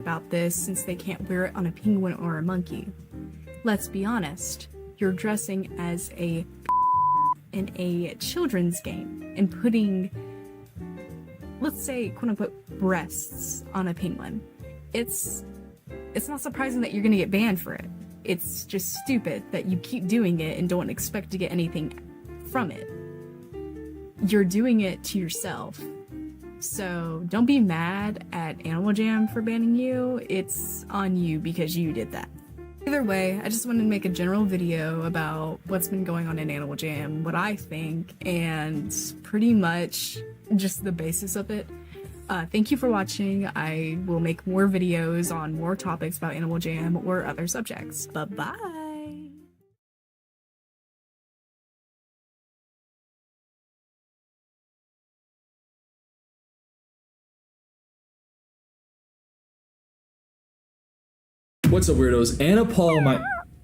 about this since they can't wear it on a penguin or a monkey. Let's be honest, you're dressing as a in a children's game and putting, let's say, quote-unquote, breasts on a penguin. It's not surprising that you're gonna get banned for it. It's just stupid that you keep doing it and don't expect to get anything from it. You're doing it to yourself. So don't be mad at Animal Jam for banning you. It's on you because you did that. Either way, I just wanted to make a general video about what's been going on in Animal Jam, what I think, and pretty much just the basis of it. Thank you for watching. I will make more videos on more topics about Animal Jam or other subjects. Bye-bye! What's up, weirdos? Anna Paul,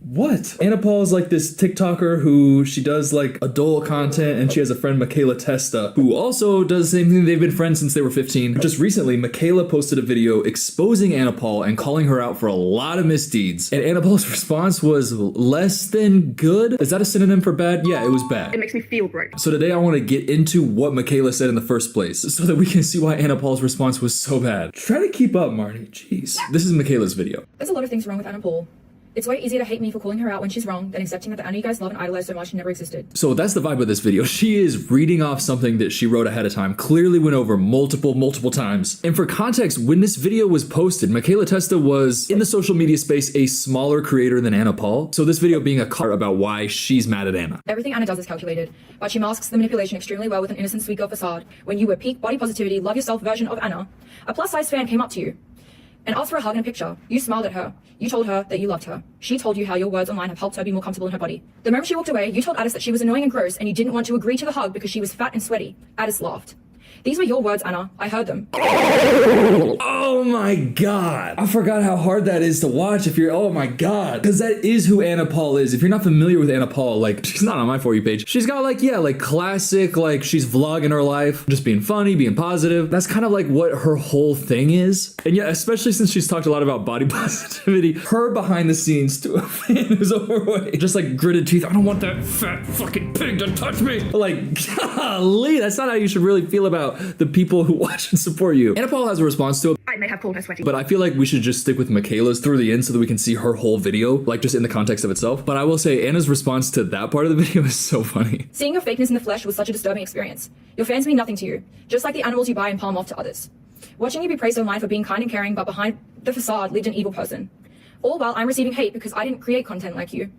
What? Anna Paul is like this TikToker who she does like adult content, and she has a friend, Michaela Testa, who also does the same thing. They've been friends since they were 15. Just recently, Michaela posted a video exposing Anna Paul and calling her out for a lot of misdeeds. And Anna Paul's response was less than good. Is that a synonym for bad? Yeah, it was bad. It makes me feel great. So today I want to get into what Michaela said in the first place so that we can see why Anna Paul's response was so bad. Try to keep up, Marty. Jeez. This is Michaela's video. There's a lot of things wrong with Anna Paul. It's way easier to hate me for calling her out when she's wrong than accepting that the Anna you guys love and idolize so much never existed. So that's the vibe of this video. She is reading off something that she wrote ahead of time, clearly went over multiple times. And for context, when this video was posted, Michaela Testa was in the social media space a smaller creator than Anna Paul. So this video being a car about why she's mad at Anna. Everything Anna does is calculated, but she masks the manipulation extremely well with an innocent sweet girl facade. When you were peak body positivity, love yourself version of Anna, a plus size fan came up to you and asked for a hug and a picture. You smiled at her. You told her that you loved her. She told you how your words online have helped her be more comfortable in her body. The moment she walked away, you told Addis that she was annoying and gross and you didn't want to agree to the hug because she was fat and sweaty. Addis laughed. These were your words, Anna. I heard them. Oh my god. I forgot how hard that is to watch if you're, oh my god. Because that is who Anna Paul is. If you're not familiar with Anna Paul, like, she's not on my For You page. She's got like, yeah, like classic, like she's vlogging her life, just being funny, being positive. That's kind of like what her whole thing is. And yeah, especially since she's talked a lot about body positivity, her behind the scenes to a fan who's overweight. Just like gritted teeth. I don't want that fat fucking pig to touch me. Like, golly, that's not how you should really feel about the people who watch and support you. Anna Paul has a response to it. I may have called her sweaty, But I feel like we should just stick with Michaela's through the end so that we can see her whole video, like just in the context of itself. But I will say Anna's response to that part of the video is so funny. Seeing your fakeness in the flesh was such a disturbing experience. Your fans mean nothing to you, just like the animals you buy and palm off to others. Watching you be praised online for being kind and caring, but behind the facade lived an evil person. All while I'm receiving hate because I didn't create content like you.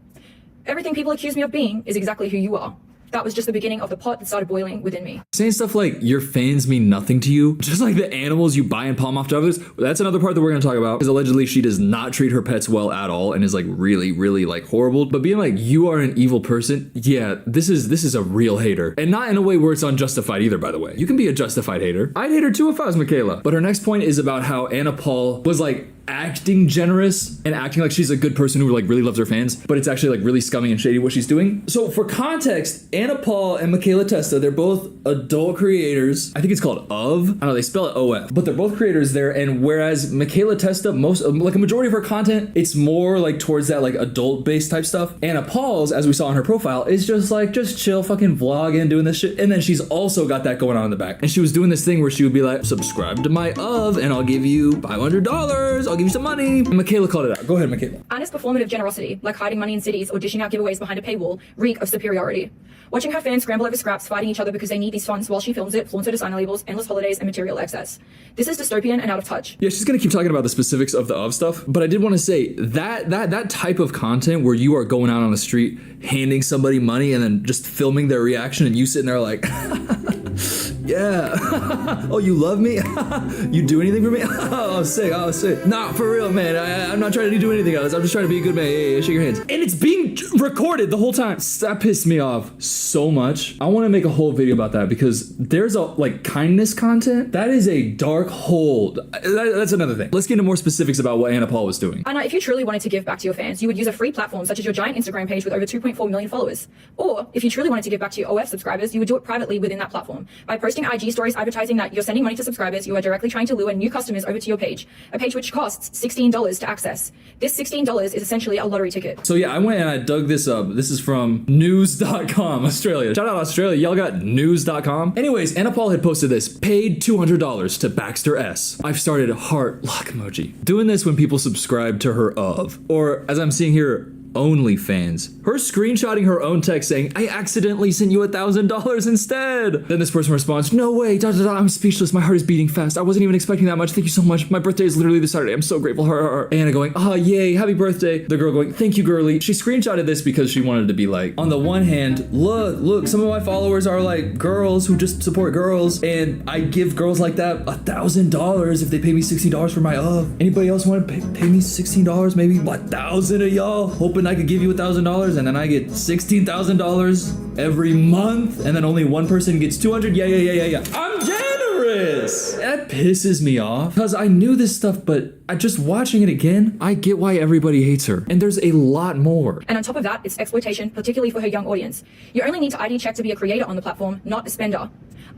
Everything people accuse me of being is exactly who you are. That was just the beginning of the pot that started boiling within me. Saying stuff like your fans mean nothing to you, just like the animals you buy and palm off to others, that's another part that we're gonna talk about, because allegedly she does not treat her pets well at all and is like really like horrible. But being like, you are an evil person, yeah, this is a real hater. And not in a way where it's unjustified either, by the way. You can be a justified hater. I'd hate her too if I was Michaela. But her next point is about how Anna Paul was like acting generous and acting like she's a good person who like really loves her fans, but it's actually like really scummy and shady what she's doing. So for context, Anna Paul and Michaela Testa, they're both adult creators. I think it's called OF. I don't know, they spell it OF, but they're both creators there. And whereas Michaela Testa, like a majority of her content, it's more like towards that like adult based type stuff. Anna Paul's, as we saw on her profile, is just like, just chill fucking vlogging, doing this shit. And then she's also got that going on in the back. And she was doing this thing where she would be like, subscribe to my OF and I'll give you $500. I'll give you some money. And Michaela called it out. Go ahead, Michaela. Anna's performative generosity, like hiding money in cities or dishing out giveaways behind a paywall, reek of superiority. Watching her fans scramble over scraps, fighting each other because they need these funds while she films it, flaunts her designer labels, endless holidays, and material excess. This is dystopian and out of touch. Yeah, she's gonna keep talking about the specifics of the of stuff, but I did want to say that type of content where you are going out on the street, handing somebody money and then just filming their reaction and you sitting there like, yeah, oh, you love me? You do anything for me? Oh, sick, oh, sick. Nah, for real, man, I'm not trying to do anything else. I'm just trying to be a good man. Hey, shake your hands. And it's being recorded the whole time. That pissed me off so much. I want to make a whole video about that because there's a like kindness content. That is a dark hole. That's another thing. Let's get into more specifics about what Anna Paul was doing. Anna, if you truly wanted to give back to your fans, you would use a free platform such as your giant Instagram page with over 2.4 million followers. Or if you truly wanted to give back to your OF subscribers, you would do it privately within that platform by posting posting IG stories advertising that you're sending money to subscribers, you are directly trying to lure new customers over to your page, a page which costs $16 to access. This $16 is essentially a lottery ticket. So yeah, I went and I dug this up. This is from news.com, Australia. Shout out Australia, y'all got news.com. Anyways, Anna Paul had posted this, paid $200 to Baxter S. I've started heart lock emoji. Doing this when people subscribe to her or as I'm seeing here, OnlyFans. Her screenshotting her own text saying, I accidentally sent you $1,000 instead. Then this person responds, no way, I'm speechless, my heart is beating fast. I wasn't even expecting that much, thank you so much. My birthday is literally this Saturday, I'm so grateful. Anna going, oh yay, happy birthday. The girl going, thank you girly. She screenshotted this because she wanted to be like, on the one hand, look, some of my followers are like girls who just support girls, and I give girls like that $1,000 if they pay me $16 for my Anybody else want to pay me $16? Maybe 1,000 of y'all, hoping I could give you $1,000 and then I get $16,000 every month, and then only one person gets 200. Yeah. I'm generous. That pisses me off because I knew this stuff, but I just watching it again, I get why everybody hates her, and there's a lot more. And on top of that, it's exploitation, particularly for her young audience. You only need to ID check to be a creator on the platform, not a spender.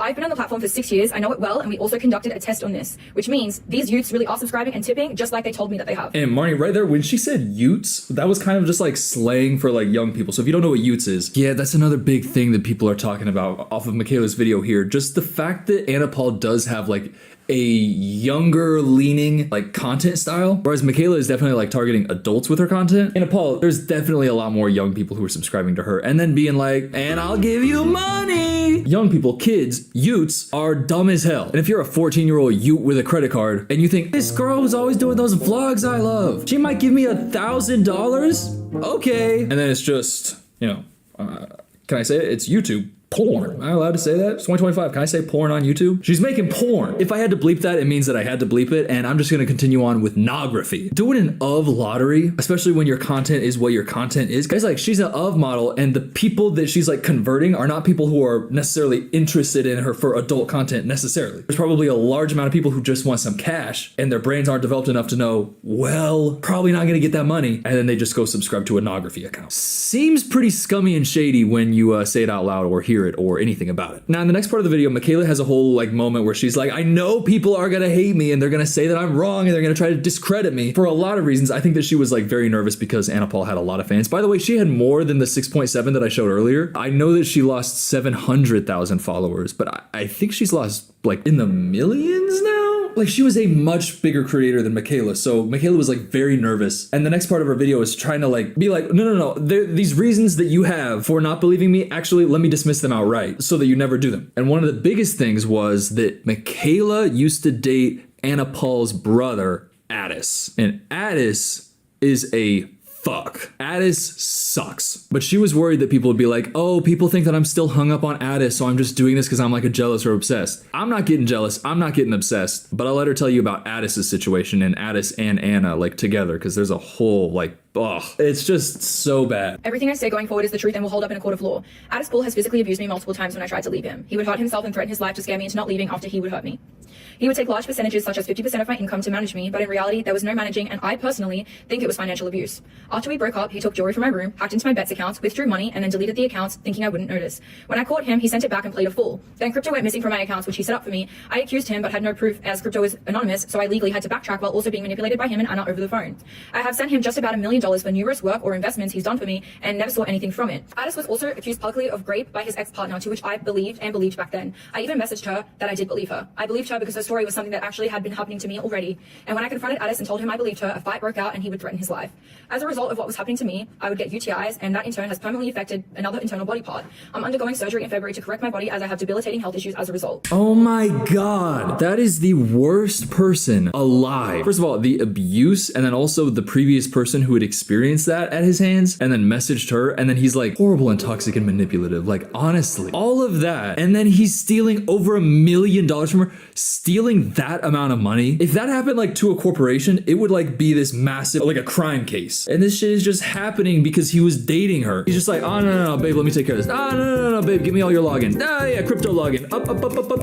I've been on the platform for 6 years, I know it well, and we also conducted a test on this, which means these youths really are subscribing and tipping just like they told me that they have. And Marnie, right there, when she said youths, that was kind of just like slang for like young people. So if you don't know what youths is, yeah, that's another big thing that people are talking about off of Michaela's video here. Just the fact that Anna Paul does have like a younger leaning like content style, whereas Michaela is definitely like targeting adults with her content. Anna Paul, there's definitely a lot more young people who are subscribing to her and then being like, and I'll give you money. Young people, kids, youths are dumb as hell. And if you're a 14-year-old youth with a credit card and you think, this girl who's always doing those vlogs I love, she might give me $1,000? Okay. And then it's just, can I say it? It's YouTube. Porn. Am I allowed to say that? It's 2025. Can I say porn on YouTube? She's making porn. If I had to bleep that, it means that I had to bleep it, and I'm just gonna continue on with nography. Doing an of lottery, especially when your content is what your content is. Guys, like, she's an of model, and the people that she's like converting are not people who are necessarily interested in her for adult content necessarily. There's probably a large amount of people who just want some cash, and their brains aren't developed enough to know, well, probably not gonna get that money, and then they just go subscribe to a nography account. Seems pretty scummy and shady when you say it out loud or hear it or anything about it. Now in the next part of the video, Michaela has a whole like moment where she's like, I know people are gonna hate me and they're gonna say that I'm wrong and they're gonna try to discredit me for a lot of reasons. I think that she was like very nervous because Anna Paul had a lot of fans. By the way, she had more than the 6.7 that I showed earlier. I know that she lost 700,000 followers, but I think she's lost like in the millions now. Like, she was a much bigger creator than Michaela, so Michaela was like very nervous. And the next part of her video is trying to like be like, no, these reasons that you have for not believing me, actually let me dismiss them outright so that you never do them. And one of the biggest things was that Michaela used to date Anna Paul's brother, Addis. And Addis is a fuck. Addis sucks. But she was worried that people would be like, oh, people think that I'm still hung up on Addis, so I'm just doing this because I'm like a jealous or obsessed. I'm not getting jealous. I'm not getting obsessed. But I'll let her tell you about Addis's situation and Addis and Anna like together, because there's a whole like, ugh, it's just so bad. Everything I say going forward is the truth and will hold up in a court of law. Addis Paul has physically abused me multiple times when I tried to leave him. He would hurt himself and threaten his life to scare me into not leaving after he would hurt me. He would take large percentages, such as 50% of my income, to manage me, but in reality, there was no managing, and I personally think it was financial abuse. After we broke up, he took jewelry from my room, hacked into my bets accounts, withdrew money, and then deleted the accounts, thinking I wouldn't notice. When I caught him, he sent it back and played a fool. Then crypto went missing from my accounts, which he set up for me. I accused him, but had no proof, as crypto is anonymous, so I legally had to backtrack while also being manipulated by him and Anna over the phone. I have sent him just about $1 million for numerous work or investments he's done for me, and never saw anything from it. Addis was also accused publicly of rape by his ex-partner, to which I believed back then. I even messaged her that I did believe her. I believed her because her story was something that actually had been happening to me already. And when I confronted Addis and told him I believed her, a fight broke out and he would threaten his life. As a result of what was happening to me, I would get UTIs, and that in turn has permanently affected another internal body part. I'm undergoing surgery in February to correct my body, as I have debilitating health issues as a result. Oh my god, that is the worst person alive. First of all, the abuse, and then also the previous person who had experienced that at his hands and then messaged her, and then he's like horrible and toxic and manipulative. Like, honestly, all of that, and then he's stealing over $1 million from her. Stealing that amount of money, if that happened like to a corporation, it would like be this massive, like a crime case. And this shit is just happening because he was dating her. He's just like, oh no, babe, let me take care of this. Oh no, babe, give me all your login. Ah yeah, crypto login. Up,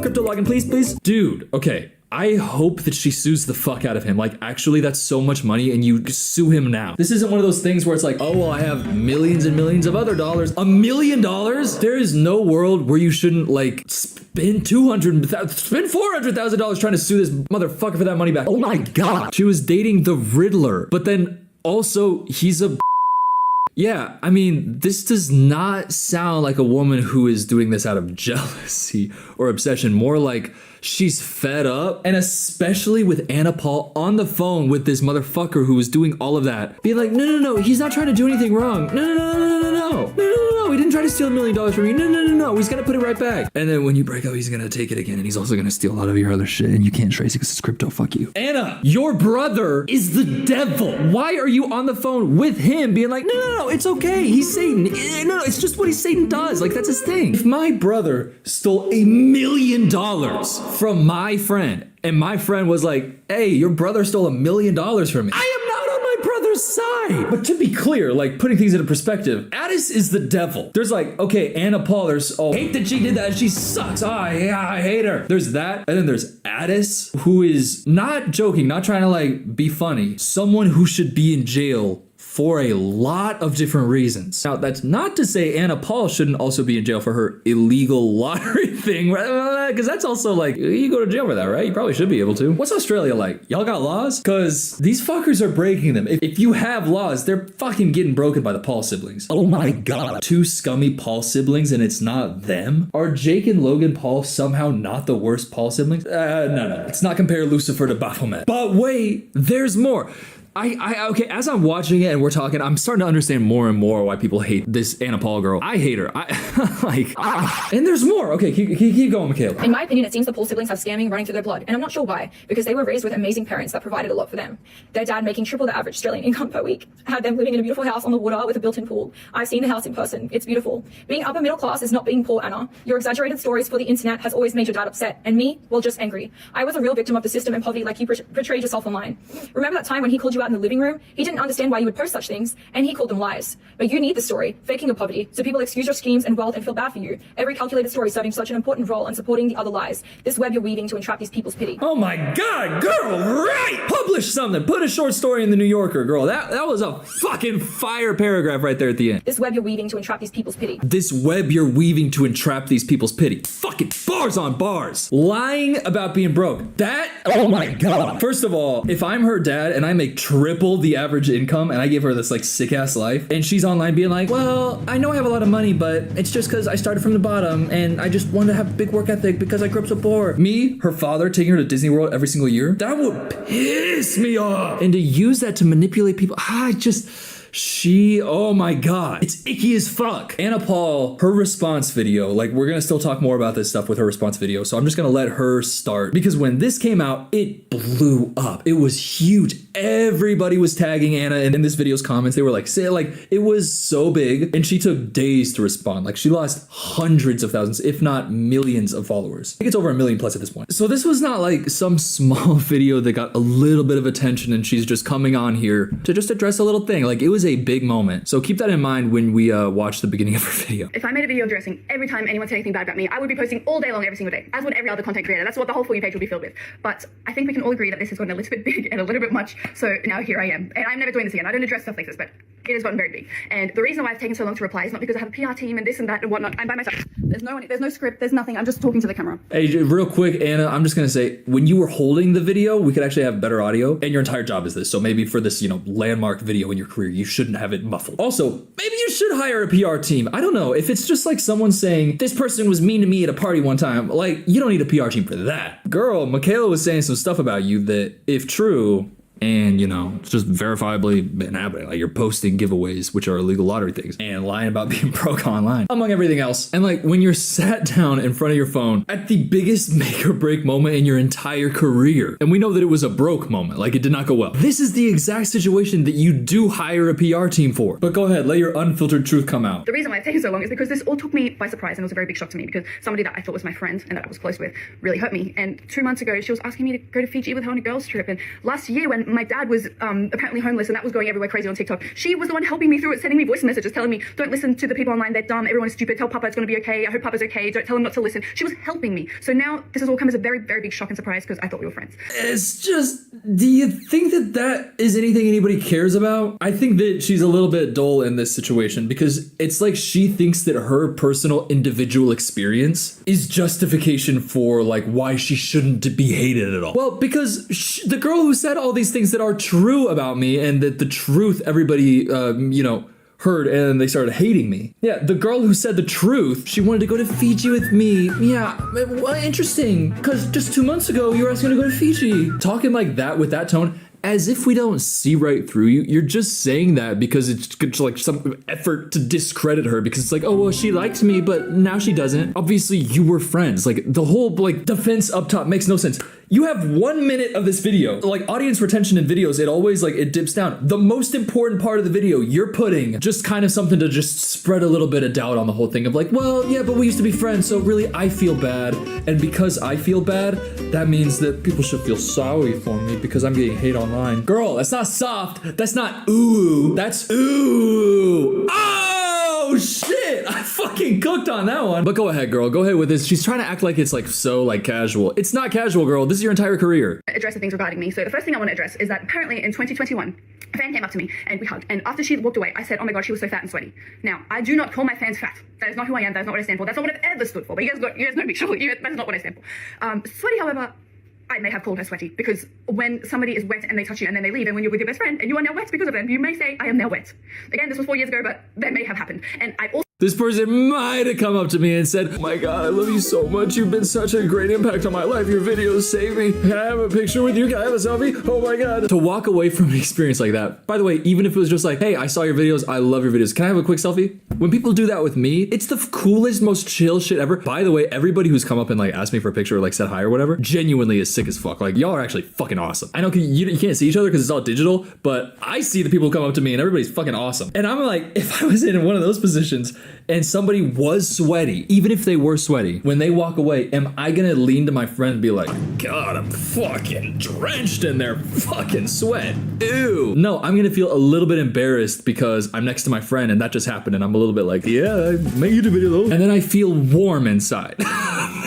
crypto login, please. Dude, okay, I hope that she sues the fuck out of him. Like, actually, that's so much money and you sue him now. This isn't one of those things where it's like, oh, well, I have millions and millions of other dollars. $1 million? There is no world where you shouldn't, like, spend $400,000 trying to sue this motherfucker for that money back. Oh my God. She was dating the Riddler, but then also he's a... Yeah, I mean, this does not sound like a woman who is doing this out of jealousy or obsession. More like she's fed up. And especially with Anna Paul on the phone with this motherfucker who was doing all of that. Being like, no, he's not trying to do anything wrong. No, he didn't try to steal $1 million from you. No, he's gonna put it right back. And then when you break up, he's gonna take it again. And he's also gonna steal a lot of your other shit. And you can't trace it because it's crypto, fuck you. Anna, your brother is the devil. Why are you on the phone with him being like, no, it's okay. He's Satan. No, it's just what Satan does. Like, that's his thing. If my brother stole $1 million from my friend, and my friend was like, hey, your brother stole $1 million from me, I am not on my brother's side. But to be clear, like, putting things into perspective, Addis is the devil. There's like, okay, Anna Paul, there's, oh, hate that she did that, she sucks, I hate her. There's that, and then there's Addis, who is not joking, not trying to like be funny, someone who should be in jail for a lot of different reasons. Now, that's not to say Anna Paul shouldn't also be in jail for her illegal lottery thing, because that's also like, you go to jail for that, right? You probably should be able to. What's Australia like? Y'all got laws? Because these fuckers are breaking them. If you have laws, they're fucking getting broken by the Paul siblings. Oh my God. Two scummy Paul siblings and it's not them? Are Jake and Logan Paul somehow not the worst Paul siblings? No. Let's not compare Lucifer to Baphomet. But wait, there's more. Okay, as I'm watching it and we're talking, I'm starting to understand more and more why people hate this Anna Paul girl. I hate her. And there's more. Okay, keep going, Michaela. In my opinion, it seems the Paul siblings have scamming running through their blood, and I'm not sure why, because they were raised with amazing parents that provided a lot for them. Their dad making triple the average Australian income per week, had them living in a beautiful house on the water with a built-in pool. I've seen the house in person. It's beautiful. Being upper middle class is not being poor, Anna. Your exaggerated stories for the internet has always made your dad upset, and me, well, just angry. I was a real victim of the system and poverty like you portrayed yourself online. Remember that time when he called you out in the living room? He didn't understand why you would post such things, and he called them lies. But you need the story, faking your poverty, so people excuse your schemes and wealth and feel bad for you. Every calculated story serving such an important role and supporting the other lies. This web you're weaving to entrap these people's pity. Oh my God, girl, right! Publish something. Put a short story in the New Yorker, girl. That was a fucking fire paragraph right there at the end. This web you're weaving to entrap these people's pity. This web you're weaving to entrap these people's pity. Fucking bars on bars. Lying about being broke. That, oh my God. First of all, if I'm her dad and I make triple the average income and I give her this like sick ass life and she's online being like, well, I know I have a lot of money, but it's just because I started from the bottom and I just wanted to have a big work ethic because I grew up so poor. Me, her father, taking her to Disney World every single year, that would piss me off. And to use that to manipulate people, oh my God, it's icky as fuck. Anna Paul, her response video, like we're gonna still talk more about this stuff with her response video, so I'm just gonna let her start because when this came out, it blew up. It was huge. Everybody was tagging Anna in this video's comments. They were like, it was so big and she took days to respond. Like she lost hundreds of thousands, if not millions of followers. I think it's over 1 million plus at this point. So this was not like some small video that got a little bit of attention and she's just coming on here to just address a little thing. Like it was a big moment. So keep that in mind when we watch the beginning of her video. If I made a video addressing every time anyone said anything bad about me, I would be posting all day long every single day, as would every other content creator. That's what the whole For You page will be filled with. But I think we can all agree that this has gotten a little bit big and a little bit much. So now here I am. And I'm never doing this again. I don't address stuff like this, but it has gotten very big. And the reason why it's taken so long to reply is not because I have a PR team and this and that and whatnot. I'm by myself. There's no script, there's nothing. I'm just talking to the camera. Hey, real quick, Anna, I'm just gonna say, when you were holding the video, we could actually have better audio, and your entire job is this. So maybe for this, landmark video in your career, you shouldn't have it muffled. Also, maybe you should hire a PR team. I don't know. If it's just like someone saying, this person was mean to me at a party one time, like, you don't need a PR team for that. Girl, Michaela was saying some stuff about you that, if true, and it's just verifiably been happening. Like you're posting giveaways, which are illegal lottery things, and lying about being broke online, among everything else. And like when you're sat down in front of your phone at the biggest make or break moment in your entire career, and we know that it was a broke moment, like it did not go well. This is the exact situation that you do hire a PR team for. But go ahead, let your unfiltered truth come out. The reason why it's taken so long is because this all took me by surprise, and it was a very big shock to me because somebody that I thought was my friend and that I was close with really hurt me. And 2 months ago, she was asking me to go to Fiji with her on a girls trip. And last year when when my dad was apparently homeless and that was going everywhere crazy on TikTok, she was the one helping me through it, sending me voice messages, telling me, don't listen to the people online, they're dumb, everyone is stupid, tell Papa it's going to be okay, I hope Papa's okay, don't tell him not to listen. She was helping me. So now this has all come as a very, very big shock and surprise because I thought we were friends. It's just, do you think that that is anything anybody cares about? I think that she's a little bit dull in this situation because it's like she thinks that her personal individual experience is justification for like why she shouldn't be hated at all. Well, because the girl who said all these things that are true about me and that the truth everybody, heard and they started hating me. Yeah, the girl who said the truth, she wanted to go to Fiji with me. Yeah, well, interesting, because just 2 months ago you were asking to go to Fiji. Talking like that with that tone, as if we don't see right through you. You're just saying that because it's like some effort to discredit her because it's like, oh, well, she liked me, but now she doesn't. Obviously, you were friends. Like, the whole, like, defense up top makes no sense. You have 1 minute of this video. Like, audience retention in videos, it always, like, it dips down. The most important part of the video, you're putting just kind of something to just spread a little bit of doubt on the whole thing of like, well, yeah, but we used to be friends, so really I feel bad. And because I feel bad, that means that people should feel sorry for me because I'm getting hate online. Girl, that's not soft. That's not ooh. That's ooh. Oh, shit. I fucking cooked on that one. But go ahead, girl. Go ahead with this. She's trying to act like it's like so like casual. It's not casual, girl. This is your entire career. Address the things regarding me. So the first thing I want to address is that apparently in 2021, a fan came up to me and we hugged. And after she walked away, I said, oh my God, she was so fat and sweaty. Now, I do not call my fans fat. That is not who I am. That is not what I stand for. That's not what I've ever stood for. But you guys know me, surely. That's not what I stand for. Sweaty, however, I may have called her sweaty because when somebody is wet and they touch you and then they leave and when you're with your best friend and you are now wet because of them, you may say, I am now wet. Again, this was 4 years ago, but that may have happened. And I also This person might have come up to me and said, oh my God, I love you so much. You've been such a great impact on my life. Your videos save me. Can I have a picture with you? Can I have a selfie? Oh my God. To walk away from an experience like that. By the way, even if it was just like, hey, I saw your videos. I love your videos. Can I have a quick selfie? When people do that with me, it's the coolest, most chill shit ever. By the way, everybody who's come up and like asked me for a picture or like said hi or whatever, genuinely is sick as fuck. Like y'all are actually fucking awesome. I know you can't see each other because it's all digital, but I see the people come up to me and everybody's fucking awesome. And I'm like, if I was in one of those positions and somebody was sweaty, even if they were sweaty, when they walk away, am I gonna lean to my friend and be like, God, I'm fucking drenched in their fucking sweat. Ew. No, I'm gonna feel a little bit embarrassed because I'm next to my friend and that just happened and I'm a little bit like, yeah, I make YouTube video though. And then I feel warm inside.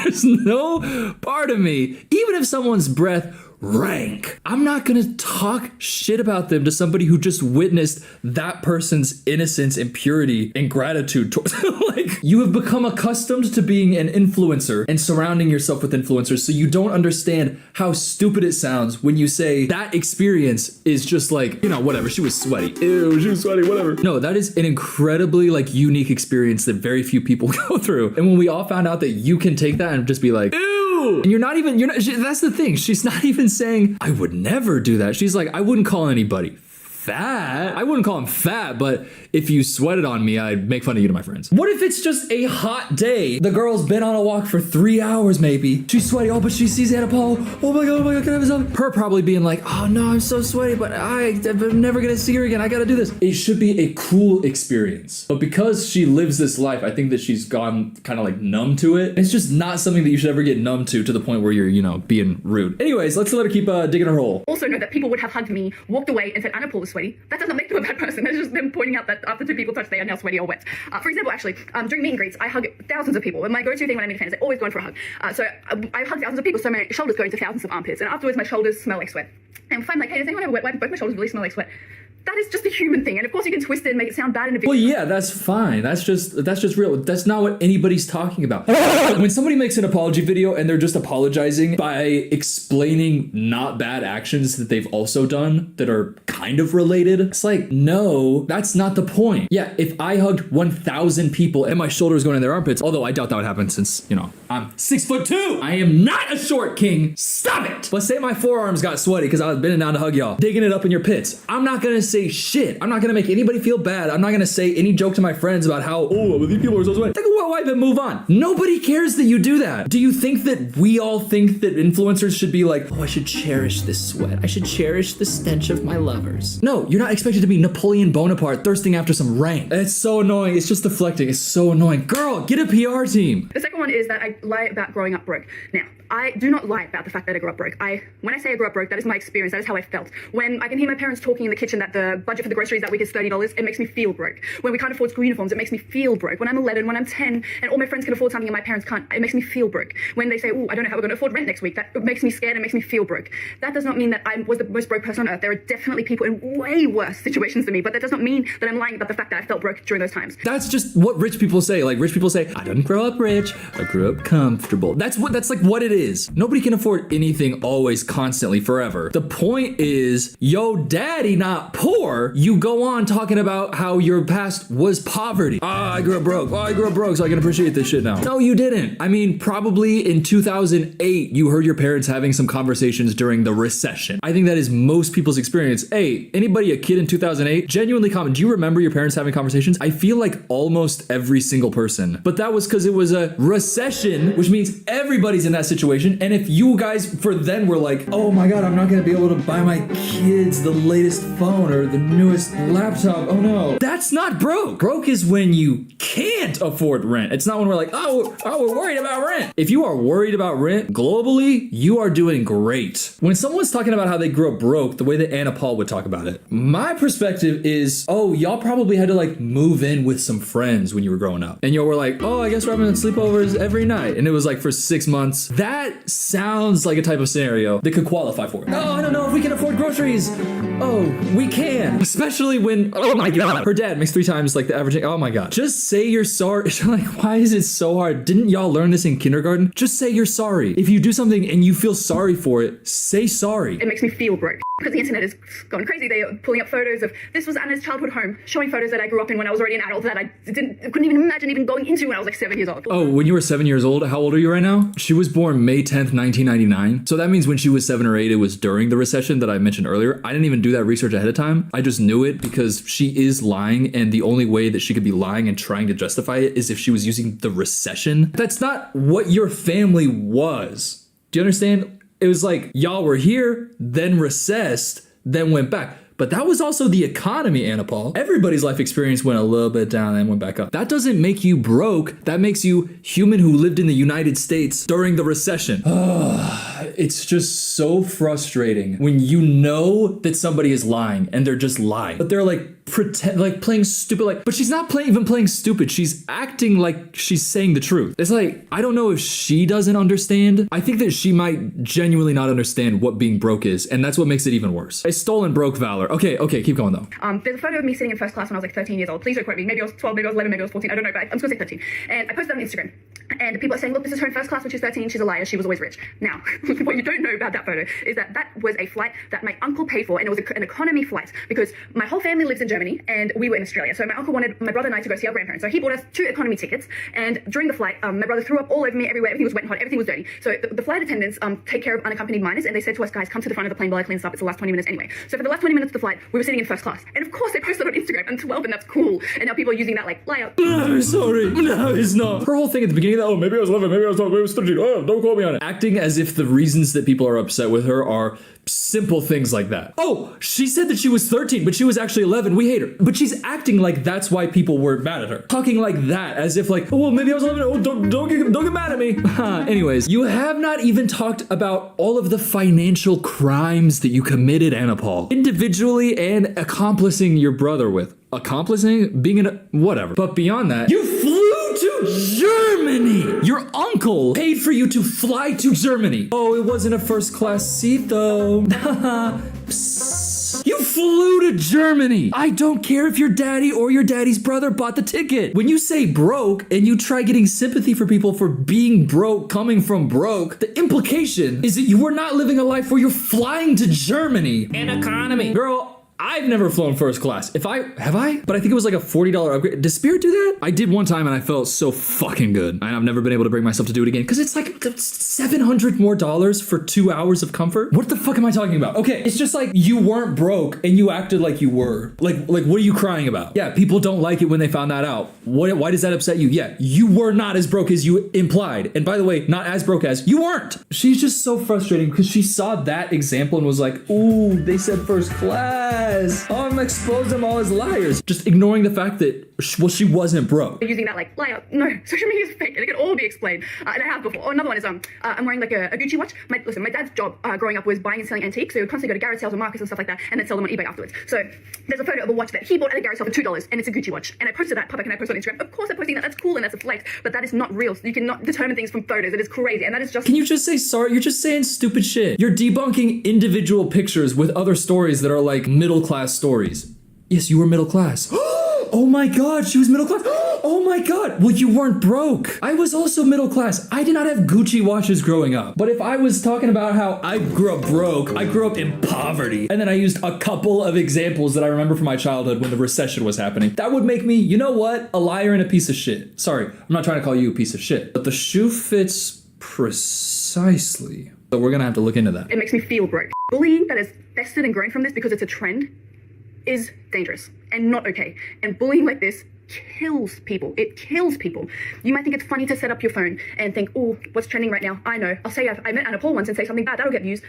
There's no part of me, even if someone's breath rank, I'm not gonna talk shit about them to somebody who just witnessed that person's innocence and purity and gratitude towards like, you have become accustomed to being an influencer and surrounding yourself with influencers, so you don't understand how stupid it sounds when you say that experience is just like, whatever, she was sweaty. Ew, she was sweaty, whatever. No, that is an incredibly like unique experience that very few people go through. And when we all found out that you can take that and just be like, ew. And that's the thing. She's not even saying, I would never do that. She's like, I wouldn't call anybody fat. I wouldn't call him fat, but if you sweated on me, I'd make fun of you to my friends. What if it's just a hot day? The girl's been on a walk for 3 hours maybe. She's sweaty, oh, but she sees Anna Paul. Oh my God, can I have a selfie? Her probably being like, oh no, I'm so sweaty, but I'm never gonna see her again. I gotta do this. It should be a cool experience. But because she lives this life, I think that she's gone kind of like numb to it. It's just not something that you should ever get numb to the point where you're, being rude. Anyways, let's let her keep digging her hole. also know that people would have hugged me, walked away and said, Anna Paul is sweaty. That doesn't make them a bad person. That's just them pointing out that after two people touch, they are now sweaty or wet. For example, actually, during meet and greets, I hug thousands of people. And my go-to thing when I meet fans, they're always going for a hug. So I hug thousands of people, so my shoulders go into thousands of armpits. And afterwards, my shoulders smell like sweat. And if I'm like, hey, does anyone have a wet wipe? Both my shoulders really smell like sweat. That is just a human thing. And of course you can twist it and make it sound bad in a video. Well, yeah, that's fine. That's just real. That's not what anybody's talking about. When somebody makes an apology video and they're just apologizing by explaining not bad actions that they've also done that are kind of related, it's like, no, that's not the point. Yeah, if I hugged 1,000 people and my shoulders going in their armpits, although I doubt that would happen since, I'm 6'2". I am not a short king. Stop it. But say my forearms got sweaty because I was bending down to hug y'all, digging it up in your pits. I'm not gonna say say shit. I'm not gonna make anybody feel bad. I'm not gonna say any joke to my friends about how, oh, these people are so sweaty. Take a wipe and move on. Nobody cares that you do that. Do you think that we all think that influencers should be like, oh, I should cherish this sweat. I should cherish the stench of my lovers. No, you're not expected to be Napoleon Bonaparte thirsting after some rain. It's so annoying. It's just deflecting. It's so annoying. Girl, get a PR team. The second one is that I lie about growing up broke. Now, I do not lie about the fact that I grew up broke. When I say I grew up broke, that is my experience. That is how I felt. When I can hear my parents talking in the kitchen that the budget for the groceries that week is $30, it makes me feel broke. When we can't afford school uniforms, it makes me feel broke. When I'm 11, when I'm 10, and all my friends can afford something and my parents can't, it makes me feel broke. When they say, oh, I don't know how we're going to afford rent next week, that makes me scared and makes me feel broke. That does not mean that I was the most broke person on earth. There are definitely people in way worse situations than me, but that does not mean that I'm lying about the fact that I felt broke during those times. That's just what rich people say. Like, rich people say, I didn't grow up rich, I grew up comfortable. That's like what it is. Nobody can afford anything always, constantly, forever. The point is, yo daddy not poor. You go on talking about how your past was poverty. I grew up broke. I grew up broke so I can appreciate this shit now. No, you didn't. I mean, probably in 2008, you heard your parents having some conversations during the recession. I think that is most people's experience. Hey, anybody a kid in 2008? Genuinely comment. Do you remember your parents having conversations? I feel like almost every single person. But that was because it was a recession, which means everybody's in that situation. And if you guys for then were like, oh my god, I'm not gonna be able to buy my kids the latest phone or the newest laptop. Oh no. That's not broke. Broke is when you can't afford rent. It's not when we're like, oh, we're worried about rent. If you are worried about rent globally, you are doing great. When someone's talking about how they grew up broke, the way that Anna Paul would talk about it, my perspective is, oh, y'all probably had to like move in with some friends when you were growing up. And y'all were like, oh, I guess we're having sleepovers every night. And it was like for 6 months. That sounds like a type of scenario that could qualify for it. Oh, I don't know if we can afford groceries. Oh, we can. Especially when, oh my god, her dad makes 3 times like the average. Oh my god. Just say you're sorry. Like, why is it so hard? Didn't y'all learn this in kindergarten? Just say you're sorry. If you do something and you feel sorry for it, say sorry. It makes me feel broke. Because the internet is going crazy. They are pulling up photos of, this was Anna's childhood home, showing photos that I grew up in when I was already an adult that I couldn't even imagine even going into when I was like 7 years old. Oh, when you were 7 years old, how old are you right now? She was born May 10th, 1999. So that means when she was 7 or 8, it was during the recession that I mentioned earlier. I didn't even do that research ahead of time. I just knew it because she is lying, and the only way that she could be lying and trying to justify it is if she was using the recession. That's not what your family was. Do you understand? It was like, y'all were here, then recessed, then went back. But that was also the economy, Anna Paul. Everybody's life experience went a little bit down and went back up. That doesn't make you broke. That makes you human who lived in the United States during the recession. It's just so frustrating when you know that somebody is lying and they're just lying. But they're like pretend, like playing stupid, like, but she's not even playing stupid. She's acting like she's saying the truth. It's like, I don't know if she doesn't understand. I think that she might genuinely not understand what being broke is. And that's what makes it even worse. A stolen broke valor. Okay, keep going though. There's a photo of me sitting in first class when I was like 13 years old. Please don't quote me. Maybe I was 12, maybe I was 11, maybe I was 14. I don't know, but I'm just gonna say 13. And I posted that on Instagram. And people are saying, look, this is her in first class when she's 13. She's a liar. She was always rich. Now, what you don't know about that photo is that that was a flight that my uncle paid for, and it was an economy flight because my whole family lives in Germany and we were in Australia. So my uncle wanted my brother and I to go see our grandparents. So he bought us 2 economy tickets. And during the flight, my brother threw up all over me everywhere. Everything was wet and hot. Everything was dirty. So the flight attendants take care of unaccompanied minors, and they said to us, guys, come to the front of the plane while I clean this up. It's the last 20 minutes anyway. So for the last 20 minutes of the flight, we were sitting in first class. And of course, they posted on Instagram. I'm 12 and that's cool. And now people are using that like, liar. No, sorry. No, it's not. Her whole thing at the beginning of that, oh, maybe I was 11, maybe I was 12, maybe I was 13. Oh, don't call me on it. Acting as if the reasons that people are upset with her are simple things like that. Oh, she said that she was 13, but she was actually 11. We hate her. But she's acting like that's why people were mad at her. Talking like that, as if like, oh, well, maybe I was 11. Oh, don't get mad at me. Anyways, you have not even talked about all of the financial crimes that you committed, Anna Paul. Individually and accomplishing your brother with. Accomplishing? Being whatever. But beyond that, you flew to Germany! Your uncle paid for you to fly to Germany. Oh, it wasn't a first class seat though. Psst. You flew to Germany. I don't care if your daddy or your daddy's brother bought the ticket. When you say broke and you try getting sympathy for people for being broke, coming from broke, the implication is that you were not living a life where you're flying to Germany. An economy. Girl, I've never flown first class. Have I? But I think it was like a $40 upgrade. Does Spirit do that? I did one time and I felt so fucking good. And I've never been able to bring myself to do it again because it's like $700 more for 2 hours of comfort. What the fuck am I talking about? Okay, it's just like you weren't broke and you acted like you were. Like what are you crying about? Yeah, people don't like it when they found that out. Why does that upset you? Yeah, you were not as broke as you implied. And by the way, not as broke as you weren't. She's just so frustrating because she saw that example and was like, ooh, they said first class. Oh, I'm exposing them all as liars. Just ignoring the fact that, well, she wasn't broke. Using that like liar. No, social media is fake and it can all be explained. And I have before. Oh, another one is I'm wearing like a Gucci watch. My dad's job growing up was buying and selling antiques. So he would constantly go to garage sales or markets and stuff like that and then sell them on eBay afterwards. So there's a photo of a watch that he bought at a garage sale for $2 and it's a Gucci watch. And I posted that public and I posted on Instagram. Of course I'm posting that. That's cool and that's a flex, but that is not real. So you cannot determine things from photos. It is crazy. And that is just... Can you just say sorry? You're just saying stupid shit. You're debunking individual pictures with other stories that are like middle class stories. Yes, you were middle class. Oh my God, she was middle class. Oh my God. Well, you weren't broke. I was also middle class. I did not have Gucci watches growing up. But if I was talking about how I grew up broke, I grew up in poverty, and then I used a couple of examples that I remember from my childhood when the recession was happening, that would make me, you know what? A liar and a piece of shit. Sorry, I'm not trying to call you a piece of shit, but the shoe fits precisely. So we're gonna have to look into that. It makes me feel broke. Bullying that is festered and grown from this because it's a trend is dangerous and not okay. And bullying like this kills people. It kills people. You might think it's funny to set up your phone and think, oh, what's trending right now? I know. I'll say I met Anna Paul once and say something bad. That'll get views.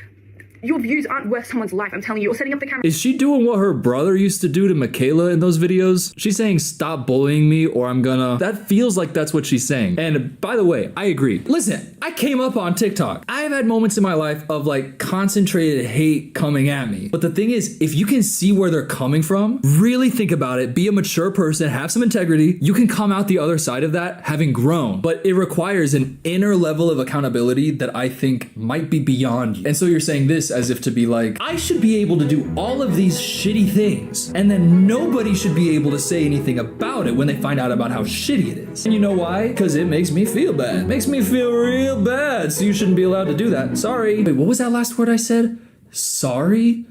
Your views aren't worth someone's life. I'm telling you. Or setting up the camera. Is she doing what her brother used to do to Michaela in those videos? She's saying, stop bullying me or I'm gonna... That feels like that's what she's saying. And by the way, I agree. Listen, I came up on TikTok. I've had moments in my life of like concentrated hate coming at me. But the thing is, if you can see where they're coming from, really think about it, be a mature person, have some integrity, you can come out the other side of that having grown. But it requires an inner level of accountability that I think might be beyond you. And so you're saying this as if to be like, I should be able to do all of these shitty things and then nobody should be able to say anything about it when they find out about how shitty it is. And you know why? Because it makes me feel bad. It makes me feel real bad. So you shouldn't be allowed to do that. Sorry. Wait, what was that last word I said? Sorry?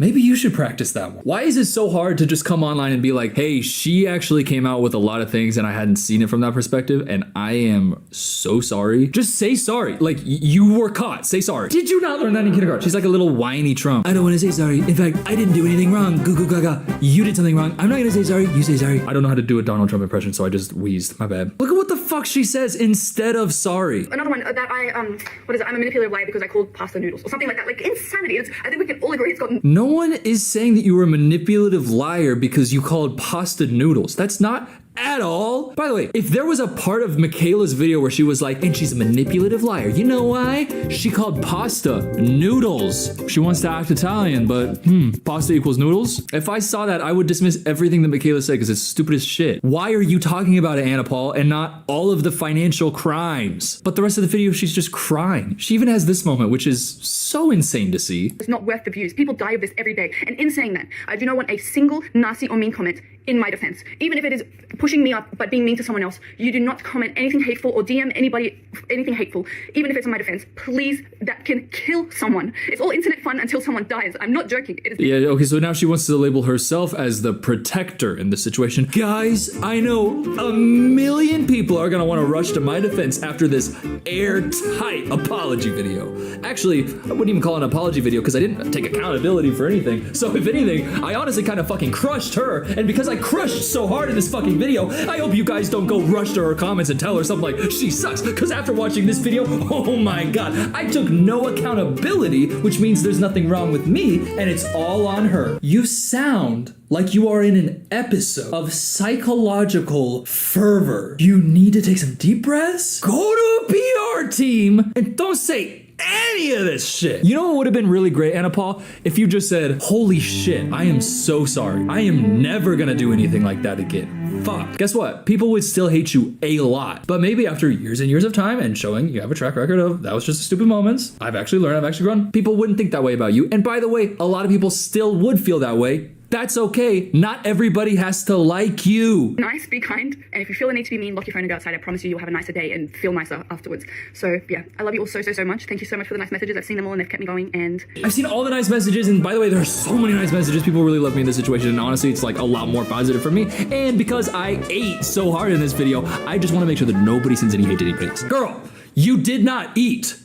Maybe you should practice that one. Why is it so hard to just come online and be like, hey, she actually came out with a lot of things and I hadn't seen it from that perspective and I am so sorry. Just say sorry. Like, you were caught. Say sorry. Did you not learn that in kindergarten? She's like a little whiny Trump. I don't want to say sorry. In fact, I didn't do anything wrong. Goo goo gaga. You did something wrong. I'm not gonna say sorry. You say sorry. I don't know how to do a Donald Trump impression, so I just wheezed. My bad. Look at what the fuck she says instead of sorry. Another one that I'm a manipulative liar because I called pasta noodles or something like that. Like insanity. I think we can all agree it's gotten... No one is saying that you were a manipulative liar because you called pasta noodles. That's not at all. By the way, if there was a part of Michaela's video where she was like, and she's a manipulative liar, you know why? She called pasta noodles. She wants to act Italian, but pasta equals noodles? If I saw that, I would dismiss everything that Michaela said because it's stupid as shit. Why are you talking about it, Anna Paul, and not all of the financial crimes? But the rest of the video, she's just crying. She even has this moment, which is so insane to see. It's not worth the views. People die of this every day. And in saying that, I do not want a single nasty or mean comment in my defense. Even if it is pushing me up but being mean to someone else, you do not comment anything hateful or DM anybody anything hateful, even if it's in my defense. Please, that can kill someone. It's all internet fun until someone dies. I'm not joking. It is. Yeah, okay, so now she wants to label herself as the protector in this situation. Guys, I know 1,000,000 people are gonna want to rush to my defense after this airtight apology video. Actually, I wouldn't even call it an apology video because I didn't take accountability for anything. So if anything, I honestly kind of fucking crushed her, and because I crushed so hard in this fucking video, I hope you guys don't go rush to her comments and tell her something like, she sucks, because after watching this video, oh my god, I took no accountability, which means there's nothing wrong with me, and it's all on her. You sound like you are in an episode of psychological fervor. You need to take some deep breaths, go to a PR team, and don't say any of this shit. You know what would have been really great, Anna Paul? If you just said, holy shit, I am so sorry. I am never gonna do anything like that again. Fuck. Guess what? People would still hate you a lot. But maybe after years and years of time and showing you have a track record of that was just stupid moments, I've actually learned, I've actually grown, people wouldn't think that way about you. And by the way, a lot of people still would feel that way That's okay. Not everybody has to like you. Nice, be kind, and if you feel the need to be mean, lock your phone and go outside. I promise you, you'll have a nicer day and feel nicer afterwards. So yeah, I love you all so much. Thank you so much for the nice messages. I've seen them all and they've kept me going, and I've seen all the nice messages, and by the way, there are so many nice messages. People really love me in this situation, and honestly, it's like a lot more positive for me. And because I ate so hard in this video, I just want to make sure that nobody sends any hate to anybody else. Girl, you did not eat.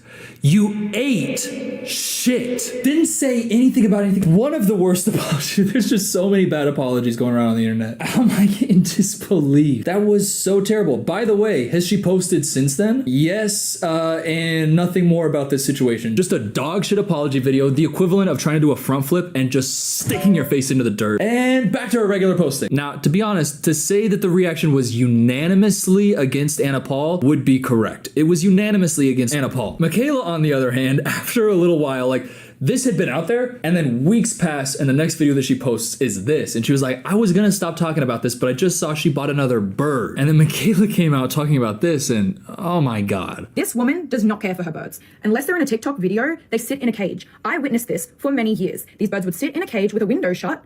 You ate shit. Didn't say anything about anything. One of the worst apologies. There's just so many bad apologies going around on the internet. I'm like in disbelief. That was so terrible. By the way, has she posted since then? Yes, and nothing more about this situation. Just a dog shit apology video, the equivalent of trying to do a front flip and just sticking your face into the dirt. And back to our regular posting. Now, to be honest, to say that the reaction was unanimously against Anna Paul would be correct. It was unanimously against Anna Paul. Michaela, on the other hand, after a little while, like, this had been out there, and then weeks pass, and the next video that she posts is this. And she was like, I was gonna stop talking about this, but I just saw she bought another bird. And then Michaela came out talking about this, and oh my God. This woman does not care for her birds. Unless they're in a TikTok video, they sit in a cage. I witnessed this for many years. These birds would sit in a cage with a window shut,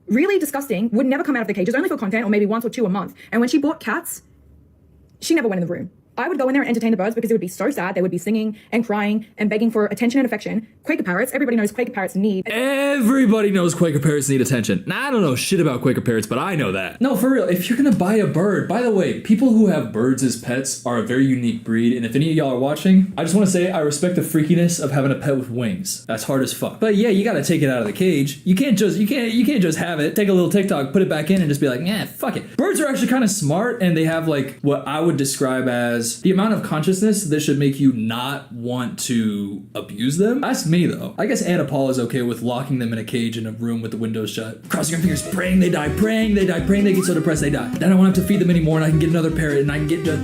really disgusting, would never come out of the cages, only for content, or maybe once or two a month. And when she bought cats, she never went in the room. I would go in there and entertain the birds because it would be so sad. They would be singing and crying and begging for attention and affection. Quaker parrots, everybody knows Quaker parrots need. Everybody knows Quaker parrots need attention. Now, I don't know shit about Quaker parrots, but I know that. No, for real, if you're gonna buy a bird, by the way, people who have birds as pets are a very unique breed, and if any of y'all are watching, I just wanna say I respect the freakiness of having a pet with wings. That's hard as fuck. But yeah, you gotta take it out of the cage. You can't just have it, take a little TikTok, put it back in, and just be like, yeah, fuck it. Birds are actually kind of smart, and they have like what I would describe as the amount of consciousness that should make you not want to abuse them. That's me though. I guess Anna Paul is okay with locking them in a cage in a room with the windows shut, crossing your fingers, praying they die, praying they die, praying they get so depressed they die. Then I won't have to feed them anymore, and I can get another parrot, and I can get a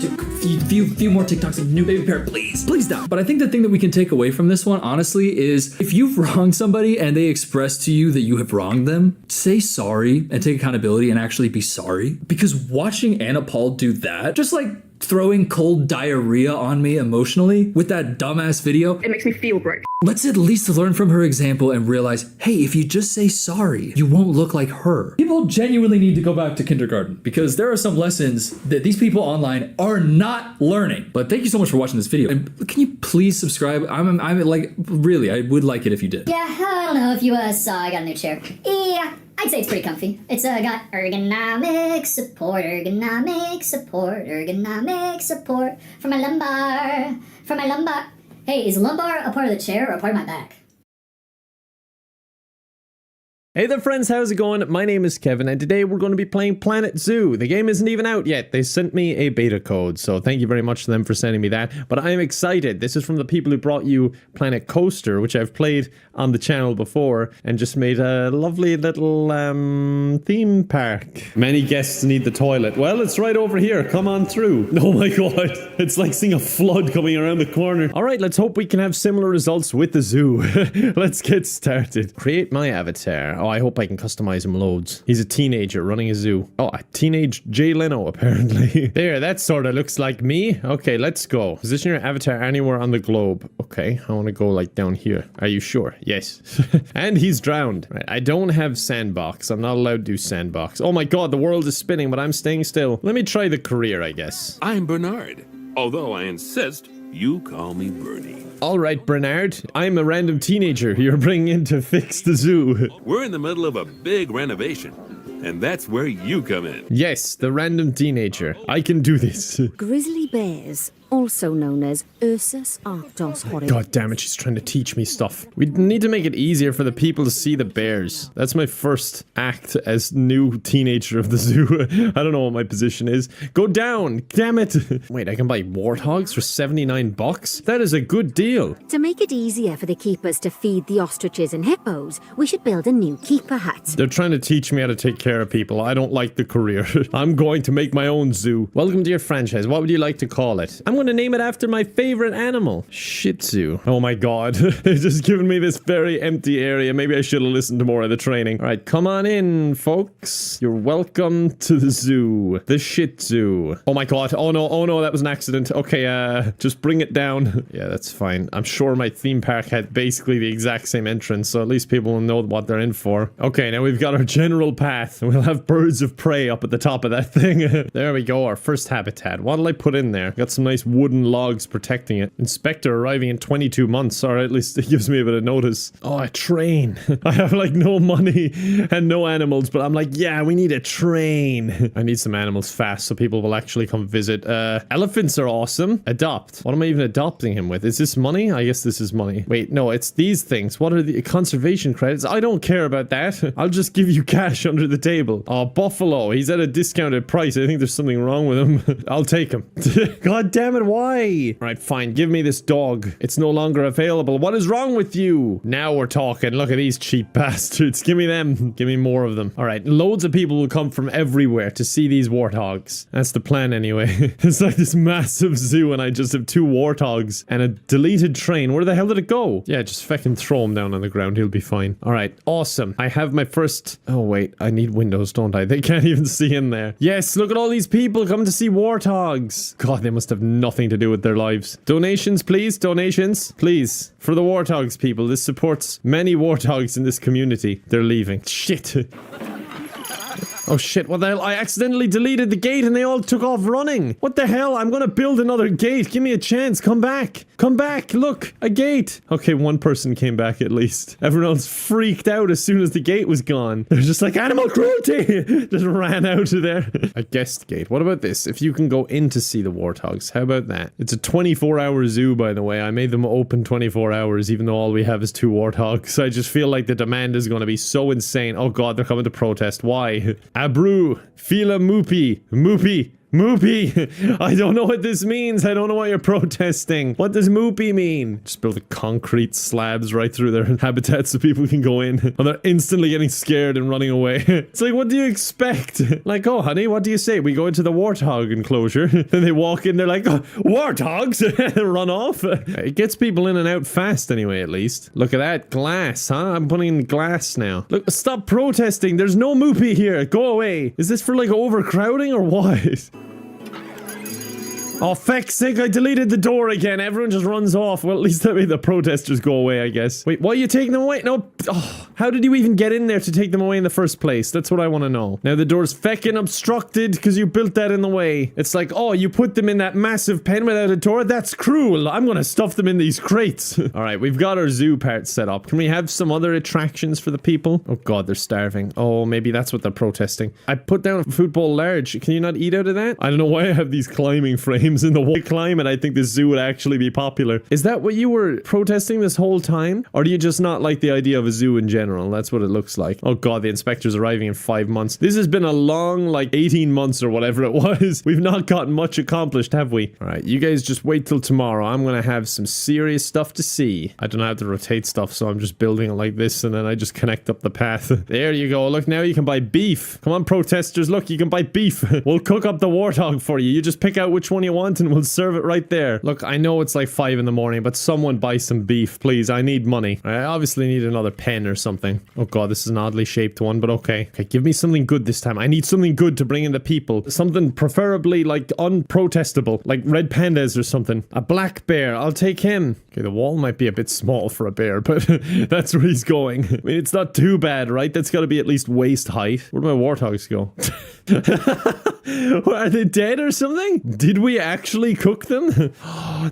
few more TikToks of new baby parrot. Please stop. But I think the thing that we can take away from this one, honestly, is if you've wronged somebody and they express to you that you have wronged them, say sorry and take accountability and actually be sorry. Because watching Anna Paul do that, just like throwing cold diarrhea on me emotionally with that dumbass video, it makes me feel broke. Let's at least learn from her example and realize, hey, if you just say sorry, you won't look like her. People genuinely need to go back to kindergarten because there are some lessons that these people online are not learning. But thank you so much for watching this video. And can you please subscribe? I'm like, really, I would like it if you did. Yeah, I don't know if you saw, I got a new chair. Yeah, I'd say it's pretty comfy. It's got ergonomic support for my lumbar. Hey, is lumbar a part of the chair or a part of my back? Hey there friends, how's it going? My name is Kevin and today we're going to be playing Planet Zoo. The game isn't even out yet. They sent me a beta code, so thank you very much to them for sending me that. But I am excited. This is from the people who brought you Planet Coaster, which I've played on the channel before and just made a lovely little theme park. Many guests need the toilet. Well, it's right over here. Come on through. Oh my god. It's like seeing a flood coming around the corner. Alright, let's hope we can have similar results with the zoo. Let's get started. Create my avatar. Oh, I hope I can customize him loads. He's a teenager running a zoo. Oh, a teenage Jay Leno, apparently. There, that sort of looks like me. Okay, let's go. Position your avatar anywhere on the globe. Okay, I want to go like down here. Are you sure? Yes. And he's drowned. Right, I don't have sandbox. I'm not allowed to do sandbox. Oh my god, the world is spinning, but I'm staying still. Let me try the career, I guess. I'm Bernard, although I insist you call me Bernie. All right, Bernard. I'm a random teenager you're bringing in to fix the zoo. We're in the middle of a big renovation, and that's where you come in. Yes, the random teenager. I can do this. Grizzly bears, also known as Ursus arctos horribilis. God damn it, she's trying to teach me stuff. We need to make it easier for the people to see the bears. That's my first act as new teenager of the zoo. I don't know what my position is. Go down, damn it. Wait, I can buy warthogs for 79 bucks? That is a good deal. To make it easier for the keepers to feed the ostriches and hippos, we should build a new keeper hut. They're trying to teach me how to take care of people. I don't like the career. I'm going to make my own zoo. Welcome to your franchise. What would you like like to call it? I'm gonna name it after my favorite animal. Shih Tzu. Oh my god. They've just given me this very empty area. Maybe I should have listened to more of the training. Alright, come on in, folks. You're welcome to the zoo. The Shih Tzu. Oh my god. Oh no, that was an accident. Okay, just bring it down. Yeah, that's fine. I'm sure my theme park had basically the exact same entrance, so at least people will know what they're in for. Okay, now we've got our general path. We'll have birds of prey up at the top of that thing. There we go, our first habitat. What'll I put in there? Got some nice wooden logs protecting it. Inspector arriving in 22 months. Alright, at least it gives me a bit of notice. Oh, a train. I have like no money and no animals, but I'm like, yeah, we need a train. I need some animals fast so people will actually come visit. Elephants are awesome. Adopt. What am I even adopting him with? Is this money? I guess this is money. Wait, no, it's these things. What are the conservation credits? I don't care about that. I'll just give you cash under the table. Oh, buffalo. He's at a discounted price. I think there's something wrong with him. I'll take him. God damn it, why? Alright, fine. Give me this dog. It's no longer available. What is wrong with you? Now we're talking. Look at these cheap bastards. Give me them. Give me more of them. Alright, loads of people will come from everywhere to see these warthogs. That's the plan anyway. It's like this massive zoo and I just have 2 warthogs and a deleted train. Where the hell did it go? Yeah, just fucking throw him down on the ground. He'll be fine. Alright, awesome. I have my first... Oh wait, I need windows, don't I? They can't even see in there. Yes, look at all these people coming to see warthogs. God, they must have nothing to do with their lives. Donations, please. Donations, please. For the warthogs, people. This supports many warthogs in this community. They're leaving. Shit. Oh shit, what the hell? I accidentally deleted the gate and they all took off running. What the hell? I'm gonna build another gate. Give me a chance. Come back. Come back. Look, a gate. Okay, one person came back at least. Everyone else freaked out as soon as the gate was gone. They're just like, animal cruelty. Just ran out of there. A guest gate. What about this? If you can go in to see the warthogs, how about that? It's a 24-hour zoo, by the way. I made them open 24 hours, even though all we have is 2 warthogs. I just feel like the demand is going to be so insane. Oh god, they're coming to protest. Why? Abru, Fila Moopy, Moopy. Moopy! I don't know what this means. I don't know why you're protesting. What does Moopy mean? Just build the concrete slabs right through their habitat so people can go in. And they're instantly getting scared and running away. It's like, what do you expect? Like, oh, honey, what do you say? We go into the warthog enclosure. Then they walk in, they're like, oh, warthogs! Run off. It gets people in and out fast anyway, at least. Look at that. Glass, huh? I'm putting in glass now. Look, stop protesting. There's no Moopy here. Go away. Is this for like overcrowding or what? Oh, feck's sake, I deleted the door again. Everyone just runs off. Well, at least that way the protesters go away, I guess. Wait, why are you taking them away? No. Oh, how did you even get in there to take them away in the first place? That's what I want to know. Now the door's feckin' obstructed because you built that in the way. It's like, oh, you put them in that massive pen without a door? That's cruel. I'm gonna stuff them in these crates. Alright, we've got our zoo part set up. Can we have some other attractions for the people? Oh god, they're starving. Oh, maybe that's what they're protesting. I put down a food bowl large. Can you not eat out of that? I don't know why I have these climbing frames in the warm climate. I think this zoo would actually be popular. Is that what you were protesting this whole time? Or do you just not like the idea of a zoo in general? That's what it looks like. Oh god, the inspector's arriving in 5 months. This has been a long, like 18 months or whatever it was. We've not gotten much accomplished, have we? Alright, you guys just wait till tomorrow. I'm gonna have some serious stuff to see. I don't know how to rotate stuff, so I'm just building it like this and then I just connect up the path. There you go. Look, now you can buy beef. Come on, protesters. Look, you can buy beef. We'll cook up the warthog for you. You just pick out which one you want and we'll serve it right there. Look, I know it's like 5 in the morning, but someone buy some beef, please. I need money. I obviously need another pen or something. Oh god, this is an oddly shaped one, but okay. Okay, give me something good this time. I need something good to bring in the people. Something preferably like unprotestable, like red pandas or something. A black bear, I'll take him. Okay, the wall might be a bit small for a bear, but that's where he's going. I mean, it's not too bad, right? That's gotta be at least waist height. Where'd my warthogs go? Are they dead or something? Did we actually cook them?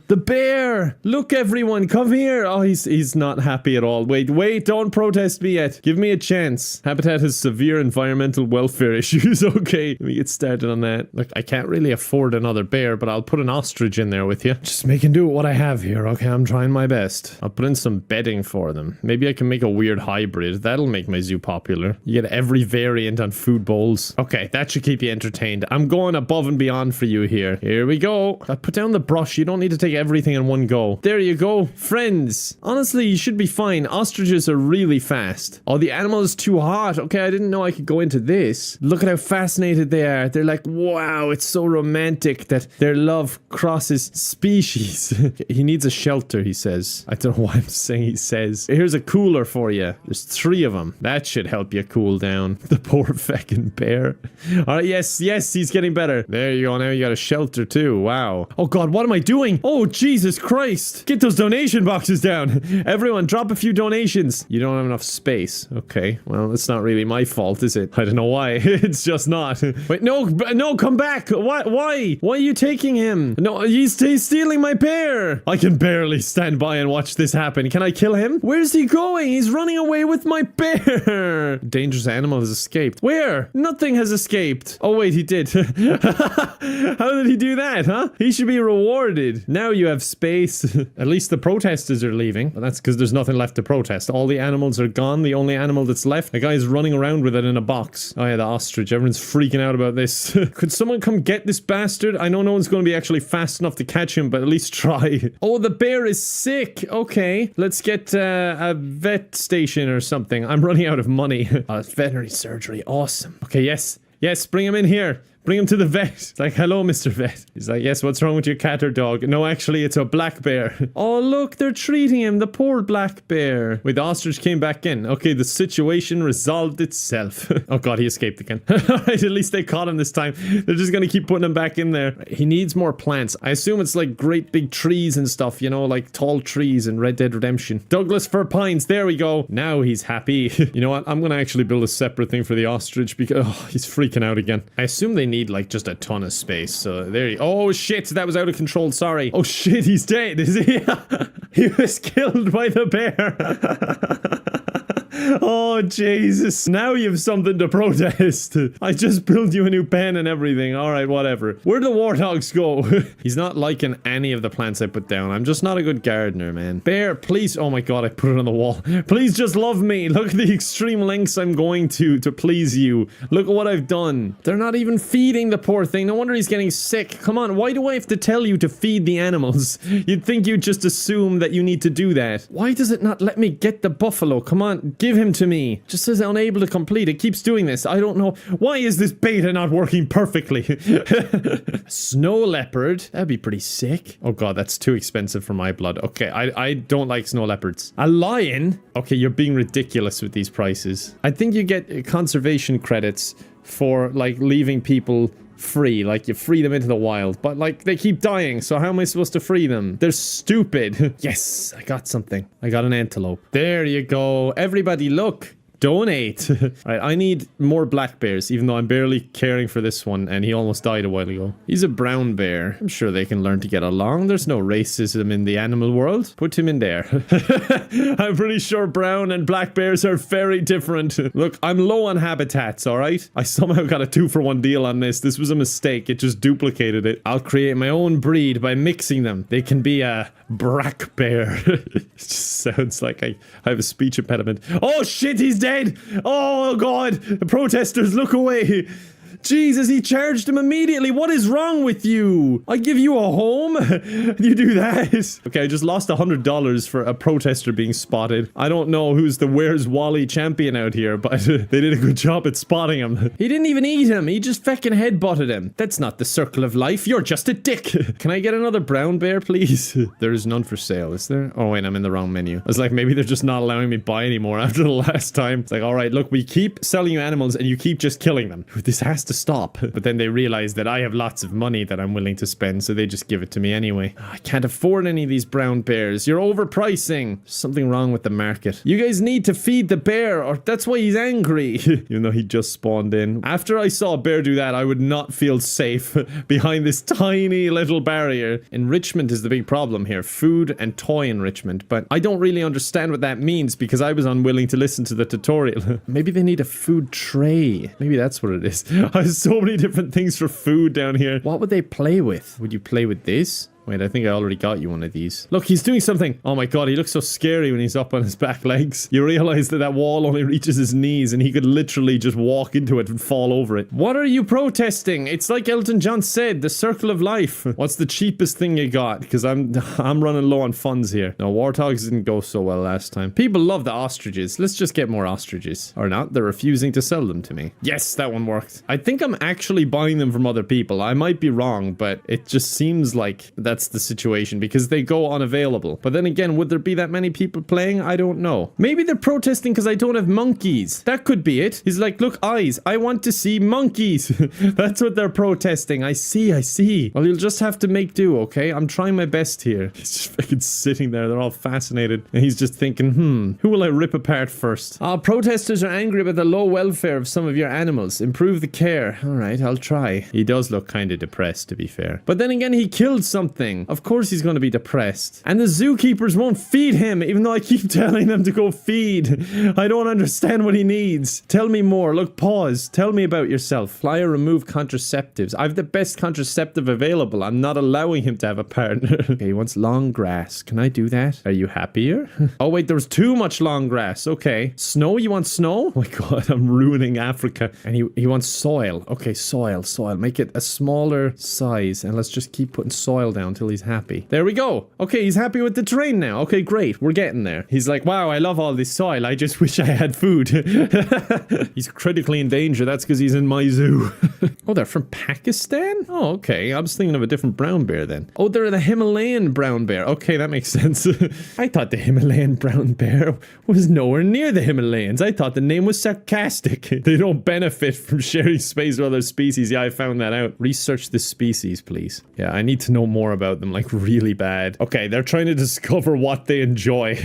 The bear! Look, everyone, come here! Oh, he's not happy at all. Wait, don't protest me yet. Give me a chance. Habitat has severe environmental welfare issues. Okay, let me get started on that. Look, I can't really afford another bear, but I'll put an ostrich in there with you. Just making do with what I have here, okay? I'm trying my best. I'll put in some bedding for them. Maybe I can make a weird hybrid. That'll make my zoo popular. You get every variant on food bowls. Okay, that should keep you entertained. I'm going above and beyond for you here. Here we go. Put down the brush. You don't need to take everything in one go. There you go. Friends, honestly, you should be fine. Ostriches are really fast. Oh, the animal is too hot. Okay, I didn't know I could go into this. Look at how fascinated they are. They're like, wow, it's so romantic that their love crosses species. He needs a shelter, he says. I don't know why I'm saying he says. Here's a cooler for you. There's 3 of them. That should help you cool down. The poor feckin' bear. All right, yes, he's getting better. There you go. Now you got a shelter too. Wow. Oh God, what am I doing? Oh, Jesus Christ. Get those donation boxes down. Everyone, drop a few donations. You don't have enough space. Okay, well, it's not really my fault, is it? I don't know why. It's just not. Wait, no, come back. What? Why? Why are you taking him? No, he's stealing my bear. I can barely stand by and watch this happen. Can I kill him? Where's he going? He's running away with my bear. Dangerous animal has escaped. Where? Nothing has escaped. Oh wait, he did. How did he do that, huh? He should be rewarded. Now you have space. At least the protesters are leaving. But that's because there's nothing left to protest. All the animals are gone. The only animal that's left, a guy's running around with it in a box. Oh yeah, the ostrich. Everyone's freaking out about this. Could someone come get this bastard? I know no one's going to be actually fast enough to catch him, but at least try. Oh, the bear is sick. Okay, let's get a vet station or something. I'm running out of money. Veterinary surgery. Awesome. Okay, yes, bring him in here. Bring him to the vet. It's like, hello, Mr. Vet. He's like, yes, what's wrong with your cat or dog? No, actually, it's a black bear. Oh, look, they're treating him. The poor black bear. Wait, the ostrich came back in. Okay, the situation resolved itself. Oh, God, he escaped again. Alright, at least they caught him this time. They're just gonna keep putting him back in there. He needs more plants. I assume it's like great big trees and stuff, you know, like tall trees in Red Dead Redemption. Douglas fir pines. There we go. Now he's happy. You know what? I'm gonna actually build a separate thing for the ostrich because he's freaking out again. I assume they need like just a ton of space. So there you oh shit, that was out of control. Sorry. Oh shit, he's dead, is he? He was killed by the bear. Oh Jesus, now you have something to protest. I just built you a new pen and everything. Alright, whatever. Where'd the warthogs go? He's not liking any of the plants I put down. I'm just not a good gardener, man. Bear, please. Oh my God, I put it on the wall. Please just love me. Look at the extreme lengths I'm going to please you. Look at what I've done. They're not even feeding the poor thing. No wonder he's getting sick. Come on, why do I have to tell you to feed the animals? You'd think you'd just assume that you need to do that. Why does it not let me get the buffalo? Come on, give him to me. Just says unable to complete. It keeps doing this. I don't know. Why is this beta not working perfectly? Snow leopard. That'd be pretty sick. Oh God, that's too expensive for my blood. Okay, I don't like snow leopards. A lion? Okay, you're being ridiculous with these prices. I think you get conservation credits for like leaving people free, like you free them into the wild, but like they keep dying, so how am I supposed to free them? They're stupid. Yes, I got something. I got an antelope. There you go. Everybody look. Donate. Alright, I need more black bears, even though I'm barely caring for this one, and he almost died a while ago. He's a brown bear. I'm sure they can learn to get along. There's no racism in the animal world. Put him in there. I'm pretty sure brown and black bears are very different. Look, I'm low on habitats, alright? I somehow got a 2-for-1 deal on this. This was a mistake. It just duplicated it. I'll create my own breed by mixing them. They can be a brack bear. It just sounds like I have a speech impediment. Oh shit, he's dead! Oh God! The protesters, look away! Jesus, he charged him immediately. What is wrong with you? I give you a home? You do that? Okay, I just lost $100 for a protester being spotted. I don't know who's the Where's Wally champion out here, but they did a good job at spotting him. He didn't even eat him. He just feckin' headbutted him. That's not the circle of life. You're just a dick. Can I get another brown bear, please? There is none for sale, is there? Oh wait, I'm in the wrong menu. I was like, maybe they're just not allowing me buy anymore after the last time. It's like, all right, look, we keep selling you animals and you keep just killing them. This has to stop. But then they realize that I have lots of money that I'm willing to spend, so they just give it to me anyway. I can't afford any of these brown bears. You're overpricing. There's something wrong with the market. You guys need to feed the bear, or that's why he's angry. Even though he just spawned in. After I saw a bear do that, I would not feel safe behind this tiny little barrier. Enrichment is the big problem here. Food and toy enrichment. But I don't really understand what that means because I was unwilling to listen to the tutorial. Maybe they need a food tray. Maybe that's what it is. I have so many different things for food down here. What would they play with? Would you play with this? Wait, I think I already got you one of these. Look, he's doing something. Oh my god, he looks so scary when he's up on his back legs. You realize that that wall only reaches his knees and he could literally just walk into it and fall over it. What are you protesting? It's like Elton John said, the circle of life. What's the cheapest thing you got? Because I'm running low on funds here. No, warthogs didn't go so well last time. People love the ostriches. Let's just get more ostriches. Or not, they're refusing to sell them to me. Yes, that one worked. I think I'm actually buying them from other people. I might be wrong, but it just seems like that's the situation because they go unavailable. But then again, would there be that many people playing? I don't know. Maybe they're protesting because I don't have monkeys. That could be it. He's like, look, eyes. I want to see monkeys. That's what they're protesting. I see. Well, you'll just have to make do, okay? I'm trying my best here. He's just fucking sitting there. They're all fascinated. And he's just thinking, who will I rip apart first? Protesters are angry about the low welfare of some of your animals. Improve the care. All right, I'll try. He does look kind of depressed, to be fair. But then again, he killed something. Of course he's going to be depressed. And the zookeepers won't feed him, even though I keep telling them to go feed. I don't understand what he needs. Tell me more. Look, pause. Tell me about yourself. Flyer remove contraceptives. I have the best contraceptive available. I'm not allowing him to have a partner. Okay, he wants long grass. Can I do that? Are you happier? Oh wait, there was too much long grass. Okay. Snow? You want snow? Oh my god, I'm ruining Africa. And he wants soil. Okay, soil. Make it a smaller size. And let's just keep putting soil down until he's happy. There we go. Okay, he's happy with the terrain now. Okay, great. We're getting there. He's like, wow, I love all this soil. I just wish I had food. He's critically in danger. That's because he's in my zoo. Oh, they're from Pakistan? Oh, okay. I was thinking of a different brown bear then. Oh, they're the Himalayan brown bear. Okay, that makes sense. I thought the Himalayan brown bear was nowhere near the Himalayans. I thought the name was sarcastic. They don't benefit from sharing space with other species. Yeah, I found that out. Research the species, please. Yeah, I need to know more about them, like really bad. Okay, they're trying to discover what they enjoy.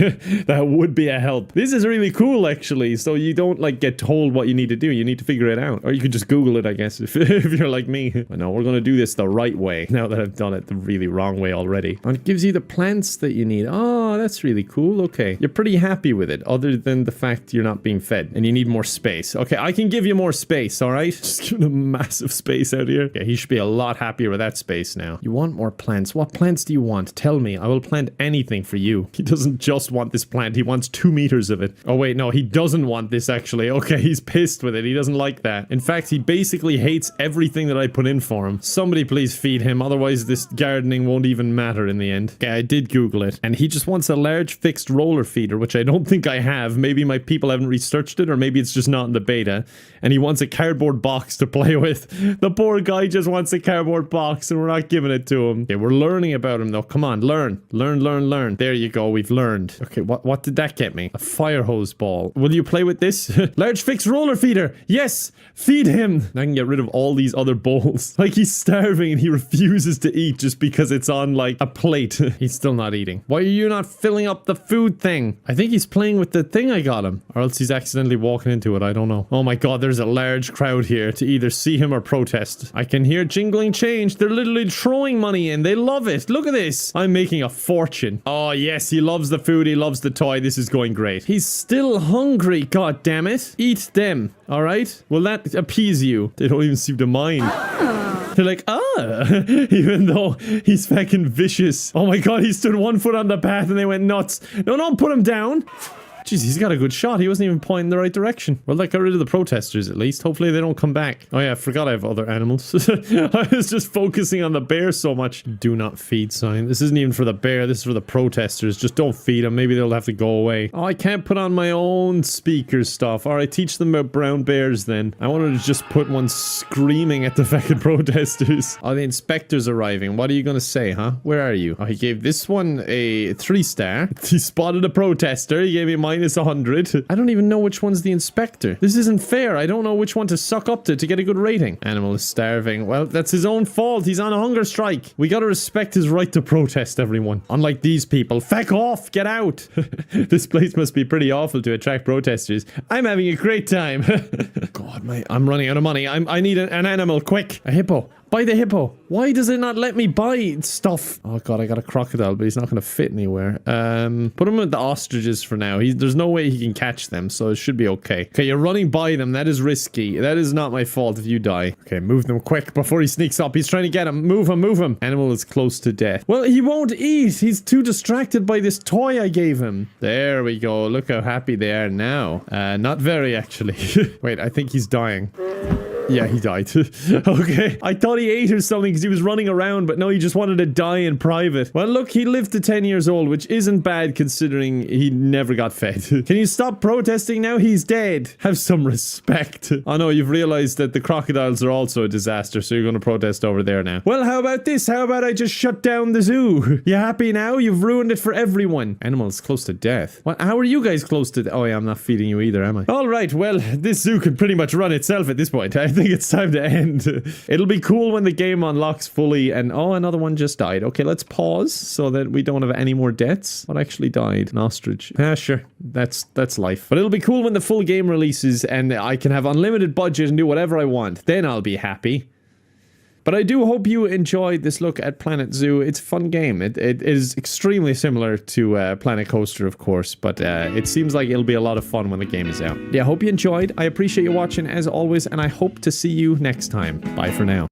That would be a help. This is really cool, actually. So you don't like get told what you need to do. You need to figure it out. Or you could just Google it, I guess, if you're like me. But no, we're going to do this the right way. Now that I've done it the really wrong way already. And it gives you the plants that you need. Oh, that's really cool. Okay. You're pretty happy with it, other than the fact you're not being fed and you need more space. Okay, I can give you more space, all right? Just give him a massive space out here. Okay, he should be a lot happier with that space now. You want more plants? What plants do you want? Tell me. I will plant anything for you. He doesn't just want this plant. He wants 2 meters of it. Oh, wait, no, he doesn't want this, actually. Okay, he's pissed with it. He doesn't like that. In fact, he basically hates everything that I put in for him. Somebody please feed him. Otherwise, this gardening won't even matter in the end. Okay, I did Google it. And he just wants a large fixed roller feeder, which I don't think I have. Maybe my people haven't researched it, or maybe it's just not in the beta. And he wants a cardboard box to play with. The poor guy just wants a cardboard box, and we're not giving it to him. Okay, we're learning about him, though. Come on, learn. Learn. There you go. We've learned. Okay, what did that get me? A fire hose ball. Will you play with this? Large fixed roller feeder. Yes, feed him. I can get rid of all these other bowls. Like, he's starving and he refuses to eat just because it's on, like, a plate. He's still not eating. Why are you not filling up the food thing? I think he's playing with the thing I got him. Or else he's accidentally walking into it. I don't know. Oh my god, there's a large crowd here to either see him or protest. I can hear jingling change. They're literally throwing money in. They love it. Look at this. I'm making a fortune. Oh yes, he loves the food. He loves the toy. This is going great. He's still hungry. God damn it. Eat them. All right? Will that appease you? They don't even seem to mind. They're like, even though he's fucking vicious. Oh my god, he stood 1 foot on the path and they went nuts. No, don't put him down. Jeez, he's got a good shot. He wasn't even pointing in the right direction. Well, that got rid of the protesters, at least. Hopefully they don't come back. Oh yeah, I forgot I have other animals. I was just focusing on the bear so much. Do not feed sign. This isn't even for the bear. This is for the protesters. Just don't feed them. Maybe they'll have to go away. Oh, I can't put on my own speaker stuff. Alright, teach them about brown bears then. I wanted to just put one screaming at the fucking protesters. Oh, the inspector's arriving. What are you gonna say, huh? Where are you? Oh, he gave this one a 3-star. He spotted a protester. He gave me minus 100. I don't even know which one's the inspector. This isn't fair. I don't know which one to suck up to get a good rating. Animal is starving. Well, that's his own fault. He's on a hunger strike. We gotta respect his right to protest, everyone. Unlike these people. Feck off! Get out! This place must be pretty awful to attract protesters. I'm having a great time. God, I'm running out of money. I need an animal, quick. A hippo. Buy the hippo. Why does it not let me buy stuff? Oh god, I got a crocodile, but he's not gonna fit anywhere. Put him with the ostriches for now. There's no way he can catch them, so it should be okay. Okay, you're running by them. That is risky. That is not my fault if you die. Okay, move them quick before he sneaks up. He's trying to get him. Move him, move him. Animal is close to death. Well, he won't eat. He's too distracted by this toy I gave him. There we go. Look how happy they are now. Not very, actually. Wait, I think he's dying. Yeah, he died. Okay. I thought he ate or something because he was running around, but no, he just wanted to die in private. Well, look, he lived to 10 years old, which isn't bad considering he never got fed. Can you stop protesting now? He's dead. Have some respect. Oh no, you've realized that the crocodiles are also a disaster, so you're going to protest over there now. Well, how about this? How about I just shut down the zoo? You happy now? You've ruined it for everyone. Animals close to death. What? How are you guys close to Oh yeah, I'm not feeding you either, am I? All right, well, this zoo can pretty much run itself at this point. I think it's time to end. It'll be cool when the game unlocks fully and oh, another one just died. Okay, let's pause so that we don't have any more deaths. What actually died? An ostrich. Yeah, sure. That's life. But it'll be cool when the full game releases and I can have unlimited budget and do whatever I want. Then I'll be happy. But I do hope you enjoyed this look at Planet Zoo. It's a fun game. It is extremely similar to Planet Coaster, of course, but it seems like it'll be a lot of fun when the game is out. Yeah, hope you enjoyed. I appreciate you watching as always, and I hope to see you next time. Bye for now.